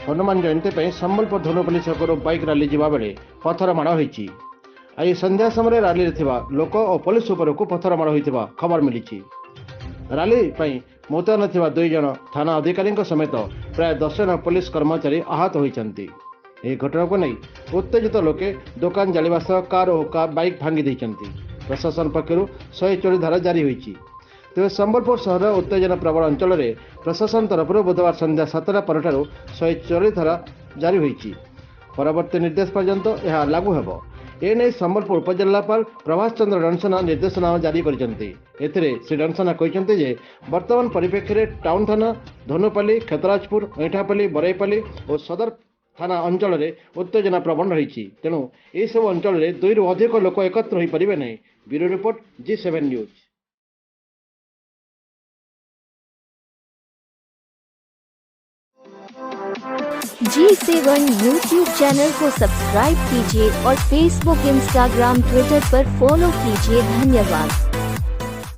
हनुमान जयंती पर Sambalpur धनुपल्ली छकरू bike rally जावा बेले पथर माड़ होती। आज संध्या समय रैली लोक और पुलिस उपरकू पथर माड़ होता खबर मिली। रैली मुतयन थिबा 2 जन थाना अधिकारी समेत प्राय 10 जन पुलिस कर्मचारी आहत होती। यह घटना को नहीं उत्तेजित लोके दुकान जालिबा सह कार और बाइक भांगी देइछन्ति। प्रशासन पक्षरु 140 धारा जारी होईछि। तेज संबलपुर सहर उत्तेजना प्रबल अंचल में प्रशासन तरफ बुधवार संध्या 7टा पर 140 धारा जारी होईछि। परवर्ती निर्देश पर्यंत यह लागू हेब। एने संबलपुर उपजिल्लापाल प्रभास चंद्र डनसना निर्देशनामा जारी करिसेंति। एथिरे श्री डनसना कहिसेंति जे वर्तमान परिप्रेक्षी में टाउन थाना धनुपल्ली, खेतराजपुर, ऐठापल्ली, बरईपल्ली और सदर थाना अंचल में उत्तेजना प्रबल रही। तेणु यह सब अंचल में 2 ରୁ अधिक लोक एकत्र हो पारे नहीं। Bureau report G7 news. G7 YouTube channel को सब्सक्राइब कीजिए और फेसबुक, इंस्टाग्राम, ट्विटर पर फॉलो कीजिए। धन्यवाद।